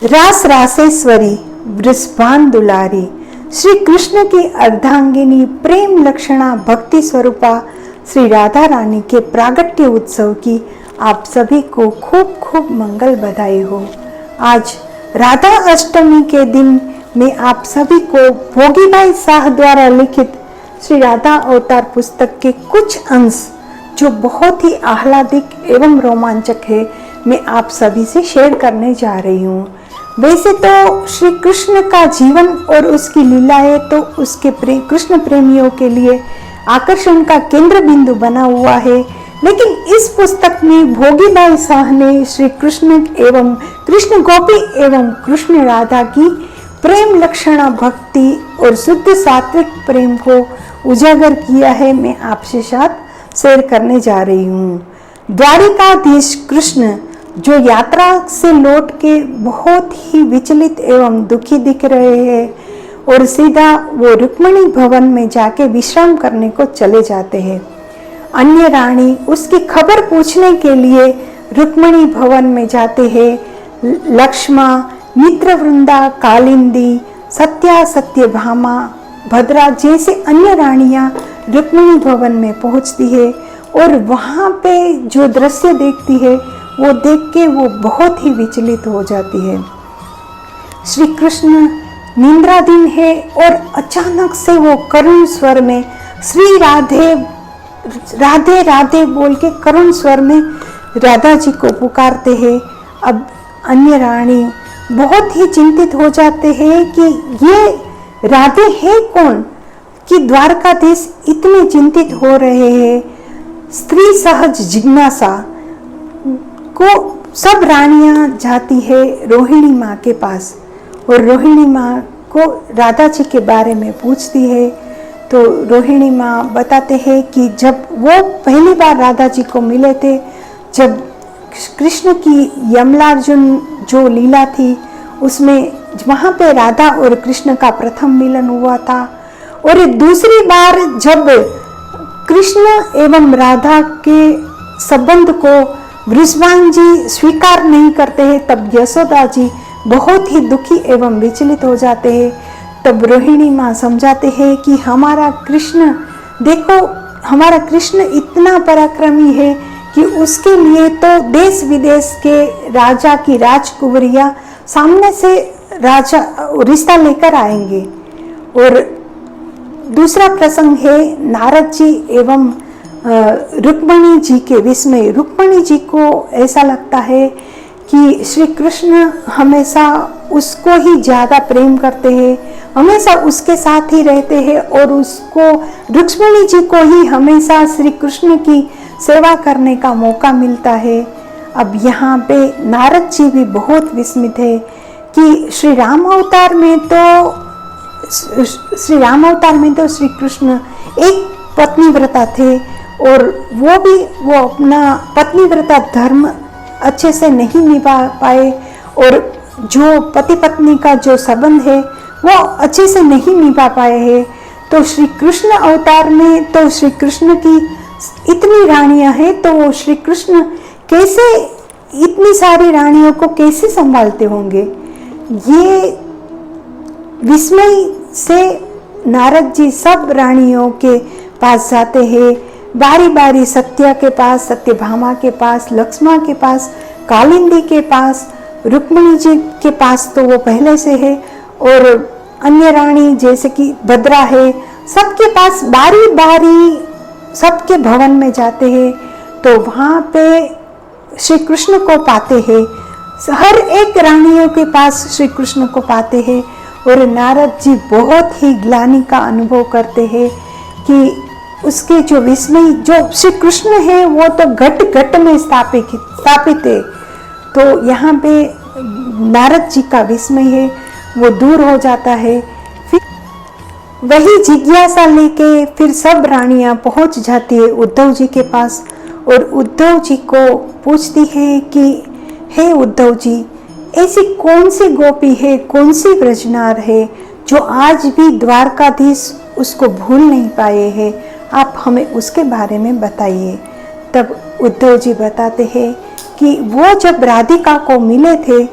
रास रासेश्वरी वृषभान दुलारी, श्री कृष्ण की अर्धांगिनी प्रेम लक्षणा भक्ति स्वरूपा श्री राधा रानी के प्रागट्य उत्सव की आप सभी को खूब खूब मंगल बधाई हो। आज राधा अष्टमी के दिन में आप सभी को भोगीभाई शाह द्वारा लिखित श्री राधा अवतार पुस्तक के कुछ अंश जो बहुत ही आह्लादिक एवं रोमांचक है, मैं आप सभी से शेयर करने जा रही हूँ। वैसे तो श्री कृष्ण का जीवन और उसकी लीलाएं तो उसके कृष्ण प्रेमियों के लिए आकर्षण का केंद्र बिंदु बना हुआ है, लेकिन इस पुस्तक में भोगीभाई शाह ने श्री कृष्ण एवं कृष्ण गोपी एवं कृष्ण राधा की प्रेम लक्षणा भक्ति और शुद्ध सात्विक प्रेम को उजागर किया है। मैं आपसे साथ शेयर करने जा रही हूँ। द्वारिकाधीश कृष्ण जो यात्रा से लौट के बहुत ही विचलित एवं दुखी दिख रहे हैं और सीधा वो रुक्मिणी भवन में जाके विश्राम करने को चले जाते हैं। अन्य रानी उसकी खबर पूछने के लिए रुक्मिणी भवन में जाते हैं। लक्ष्मा, मित्रवृंदा, कालिंदी, सत्या, सत्यभामा, भद्रा जैसे अन्य रानियां रुक्मिणी भवन में पहुंचती है और वहां पे जो दृश्य देखती है वो देख के वो बहुत ही विचलित हो जाती है। श्री कृष्ण निंद्राधीन है और अचानक से वो करुण स्वर में श्री राधे राधे राधे बोल के करुण स्वर में राधा जी को पुकारते हैं। अब अन्य रानी बहुत ही चिंतित हो जाते हैं कि ये राधे है कौन कि द्वारकाधीश इतने चिंतित हो रहे हैं। स्त्री सहज जिज्ञासा को सब रानियां जाती है रोहिणी माँ के पास और रोहिणी माँ को राधा जी के बारे में पूछती है। तो रोहिणी माँ बताते हैं कि जब वो पहली बार राधा जी को मिले थे, जब कृष्ण की यमलार्जुन जो लीला थी उसमें वहाँ पे राधा और कृष्ण का प्रथम मिलन हुआ था, और दूसरी बार जब कृष्ण एवं राधा के संबंध को वृषभान जी स्वीकार नहीं करते हैं, तब यशोदा जी बहुत ही दुखी एवं विचलित हो जाते हैं। तब रोहिणी माँ समझाते हैं कि हमारा कृष्ण, देखो हमारा कृष्ण इतना पराक्रमी है कि उसके लिए तो देश विदेश के राजा की राजकुंवरियाँ सामने से राजा रिश्ता लेकर आएंगे। और दूसरा प्रसंग है नारद जी एवं रुक्मिणी जी के विस्मय। रुक्मिणी जी को ऐसा लगता है कि श्री कृष्ण हमेशा उसको ही ज़्यादा प्रेम करते हैं, हमेशा उसके साथ ही रहते हैं और उसको रुक्मिणी जी को ही हमेशा श्री कृष्ण की सेवा करने का मौका मिलता है। अब यहाँ पे नारद जी भी बहुत विस्मित है कि श्री राम अवतार में तो श्री कृष्ण एक पत्नीव्रता थे और वो अपना पत्नीव्रता धर्म अच्छे से नहीं निभा पाए और जो पति पत्नी का जो संबंध है वो अच्छे से नहीं निभा पाए हैं। तो श्री कृष्ण अवतार में तो श्री कृष्ण की इतनी रानियां हैं, तो वो श्री कृष्ण कैसे इतनी सारी रानियों को कैसे संभालते होंगे। ये विस्मय से नारद जी सब रानियों के पास जाते हैं, बारी बारी सत्या के पास, सत्यभामा के पास, लक्ष्मा के पास, कालिंदी के पास, रुक्मिणी जी के पास तो वो पहले से है, और अन्य रानी जैसे कि भद्रा है, सबके पास बारी बारी सबके भवन में जाते हैं। तो वहाँ पे श्री कृष्ण को पाते हैं, हर एक रानियों के पास श्री कृष्ण को पाते हैं और नारद जी बहुत ही ग्लानि का अनुभव करते हैं कि उसके जो विस्मय जो श्री कृष्ण है वो तो घट घट में स्थापित है। तो यहाँ पे नारद जी का विस्मय है वो दूर हो जाता है। फिर वही जिज्ञासा लेके फिर सब रानियां पहुंच जाती है उद्धव जी के पास और उद्धव जी को पूछती है कि हे उद्धव जी, ऐसी कौन सी गोपी है, कौन सी व्रजनार है जो आज भी द्वारकाधीश उसको भूल नहीं पाए हैं, आप हमें उसके बारे में बताइए। तब उद्धव जी बताते हैं कि वो जब राधिका को मिले थे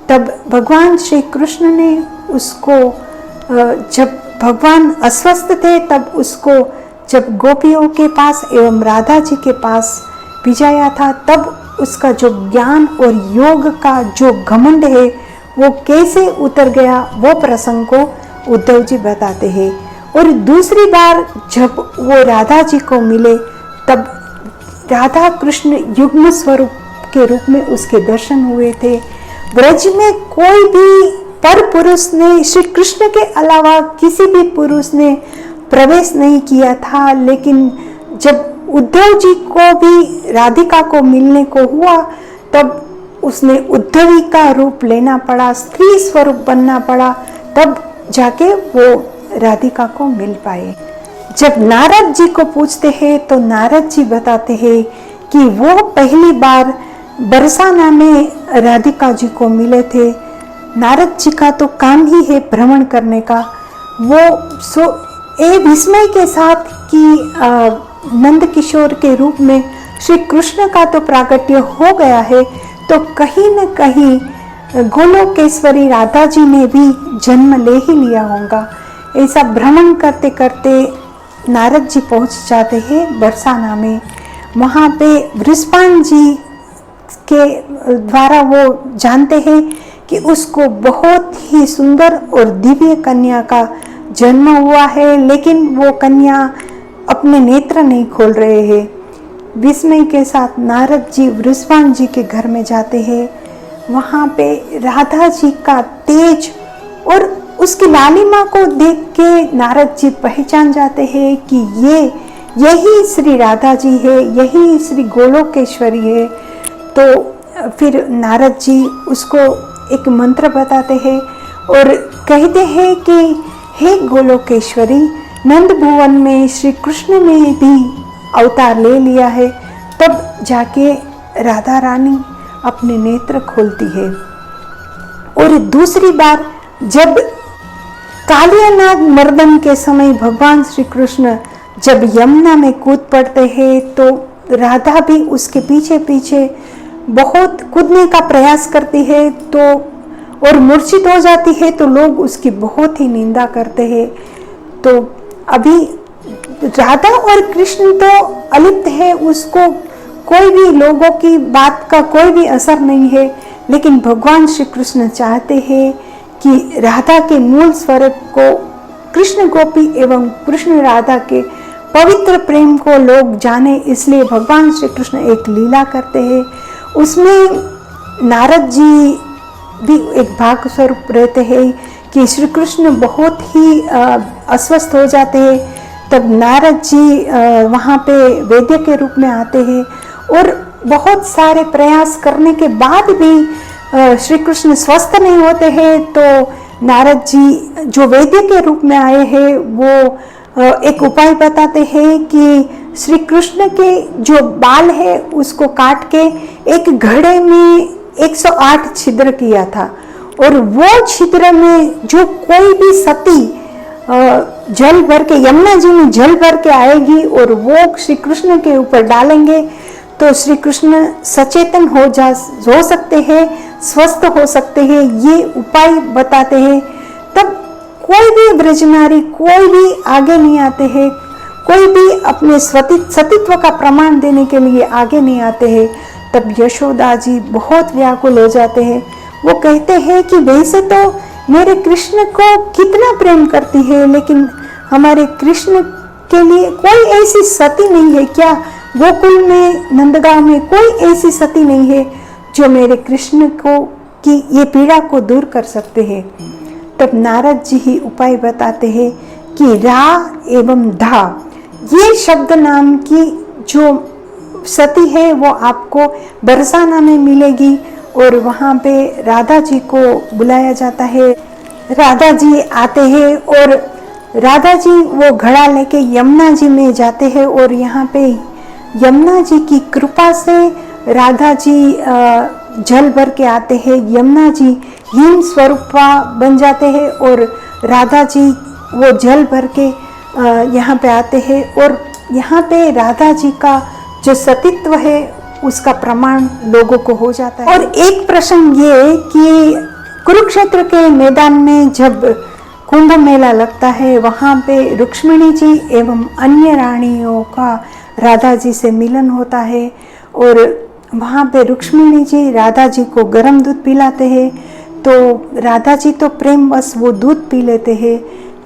तब भगवान श्री कृष्ण ने उसको, जब भगवान अस्वस्थ थे तब उसको जब गोपियों के पास एवं राधा जी के पास भिजाया था, तब उसका जो ज्ञान और योग का जो घमंड है वो कैसे उतर गया, वो प्रसंग को उद्धव जी बताते हैं। और दूसरी बार जब वो राधा जी को मिले तब राधा कृष्ण युग्म स्वरूप के रूप में उसके दर्शन हुए थे। ब्रज में कोई भी पर पुरुष ने, श्री कृष्ण के अलावा किसी भी पुरुष ने प्रवेश नहीं किया था, लेकिन जब उद्धव जी को भी राधिका को मिलने को हुआ तब उसने उद्धवी का रूप लेना पड़ा, स्त्री स्वरूप बनना पड़ा, तब जाके वो राधिका को मिल पाए। जब नारद जी को पूछते हैं तो नारद जी बताते हैं कि वो पहली बार बरसाना में राधिका जी को मिले थे। नारद जी का तो काम ही है भ्रमण करने का। वो विस्मय के साथ कि नंद किशोर के रूप में श्री कृष्ण का तो प्राकट्य हो गया है, तो कहीं न कहीं गोलोकेश्वरी राधा जी ने भी जन्म ले ही लिया होगा। ऐसा भ्रमण करते करते नारद जी पहुंच जाते हैं बरसाना में। वहाँ पे वृषभान जी के द्वारा वो जानते हैं कि उसको बहुत ही सुंदर और दिव्य कन्या का जन्म हुआ है, लेकिन वो कन्या अपने नेत्र नहीं खोल रहे हैं। विस्मय के साथ नारद जी वृषभान जी के घर में जाते हैं। वहाँ पे राधा जी का तेज और उसकी लालिमा को देख के नारद जी पहचान जाते हैं कि यही श्री राधा जी है, यही श्री गोलोकेश्वरी है। तो फिर नारद जी उसको एक मंत्र बताते हैं और कहते हैं कि हे गोलोकेश्वरी, नंद भुवन में श्री कृष्ण ने भी अवतार ले लिया है। तब जाके राधा रानी अपने नेत्र खोलती है। और दूसरी बार जब कालियानाग मर्दन के समय भगवान श्री कृष्ण जब यमुना में कूद पड़ते हैं तो राधा भी उसके पीछे पीछे बहुत कूदने का प्रयास करती है, तो और मूर्छित हो जाती है, तो लोग उसकी बहुत ही निंदा करते हैं। तो अभी राधा और कृष्ण तो अलिप्त है, उसको कोई भी लोगों की बात का कोई भी असर नहीं है, लेकिन भगवान श्री कृष्ण चाहते हैं कि राधा के मूल स्वरूप को, कृष्ण गोपी एवं कृष्ण राधा के पवित्र प्रेम को लोग जाने, इसलिए भगवान श्री कृष्ण एक लीला करते हैं। उसमें नारद जी भी एक भाग स्वरूप रहते हैं कि श्री कृष्ण बहुत ही अस्वस्थ हो जाते हैं। तब नारद जी वहाँ पे वैद्य के रूप में आते हैं और बहुत सारे प्रयास करने के बाद भी श्री कृष्ण स्वस्थ नहीं होते हैं। तो नारद जी जो वैद्य के रूप में आए हैं वो एक उपाय बताते हैं कि श्री कृष्ण के जो बाल है उसको काट के एक घड़े में 108 छिद्र किया था, और वो छिद्र में जो कोई भी सती जल भर के, यमुना जी में जल भर के आएगी और वो श्री कृष्ण के ऊपर डालेंगे तो श्री कृष्ण सचेतन हो सकते हैं, स्वस्थ हो सकते हैं। ये उपाय बताते हैं। तब कोई भी ब्रजनारी, कोई भी आगे नहीं आते हैं, कोई भी अपने सतीत्व का प्रमाण देने के लिए आगे नहीं आते हैं। तब यशोदा जी बहुत व्याकुल हो जाते हैं। वो कहते हैं कि वैसे तो मेरे कृष्ण को कितना प्रेम करती है, लेकिन हमारे कृष्ण के लिए कोई ऐसी सती नहीं है क्या? गोकुल में, नंदगांव में कोई ऐसी सती नहीं है जो मेरे कृष्ण को की ये पीड़ा को दूर कर सकते हैं। तब नारद जी ही उपाय बताते हैं कि रा एवं धा, ये शब्द नाम की जो सती है वो आपको बरसाना में मिलेगी, और वहाँ पे राधा जी को बुलाया जाता है। राधा जी आते हैं और राधा जी वो घड़ा लेके यमुना जी में जाते हैं, और यहाँ पे यमुना जी की कृपा से राधा जी जल भर के आते हैं। यमुना जी हिम स्वरूपा बन जाते हैं और राधा जी वो जल भर के यहाँ पे आते हैं, और यहाँ पे राधा जी का जो सतीत्व है उसका प्रमाण लोगों को हो जाता है। और एक प्रश्न ये कि कुरुक्षेत्र के मैदान में जब कुंभ मेला लगता है, वहाँ पे रुक्मिणी जी एवं अन्य रानियों का राधा जी से मिलन होता है और वहाँ पे रुक्मिणी जी राधा जी को गर्म दूध पिलाते हैं। तो राधा जी तो प्रेमवश वो दूध पी लेते हैं,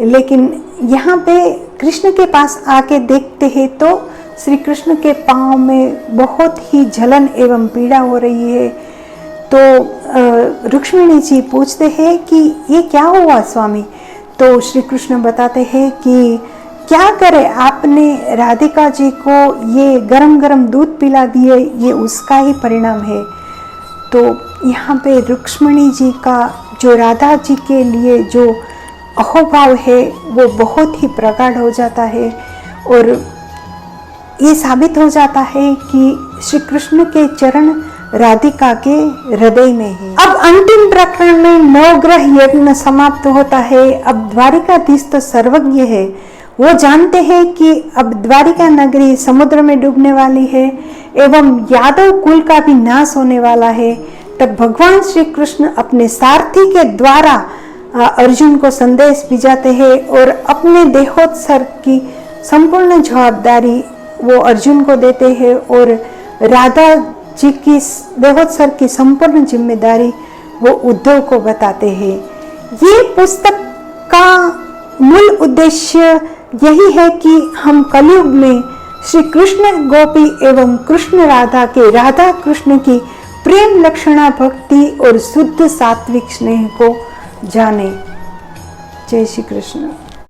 लेकिन यहाँ पे कृष्ण के पास आके देखते हैं तो श्री कृष्ण के पाँव में बहुत ही जलन एवं पीड़ा हो रही है। तो रुक्मिणी जी पूछते हैं कि ये क्या हुआ स्वामी। तो श्री कृष्ण बताते हैं कि क्या करे, आपने राधिका जी को ये गरम गरम दूध पिला दिए, ये उसका ही परिणाम है। तो यहाँ पे रुक्मिणी जी का जो राधा जी के लिए जो अहोभाव है वो बहुत ही प्रगाढ़ हो जाता है और ये साबित हो जाता है कि श्री कृष्ण के चरण राधिका के हृदय में है। अब अंतिम प्रकरण में नवग्रह यज्ञ समाप्त होता है। अब द्वारिकाधीश तो सर्वज्ञ है, वो जानते हैं कि अब द्वारिका नगरी समुद्र में डूबने वाली है एवं यादव कुल का भी नाश होने वाला है। तब भगवान श्री कृष्ण अपने सारथी के द्वारा अर्जुन को संदेश भिजाते हैं और अपने देहोत्सर्ग की संपूर्ण जवाबदारी वो अर्जुन को देते हैं और राधा जी की देहोत्सर्ग की संपूर्ण जिम्मेदारी वो उद्धव को बताते हैं। ये पुस्तक का मूल उद्देश्य यही है कि हम कलयुग में श्री कृष्ण गोपी एवं कृष्ण राधा के राधा कृष्ण की प्रेम लक्षणा भक्ति और शुद्ध सात्विक स्नेह को जाने। जय श्री कृष्ण।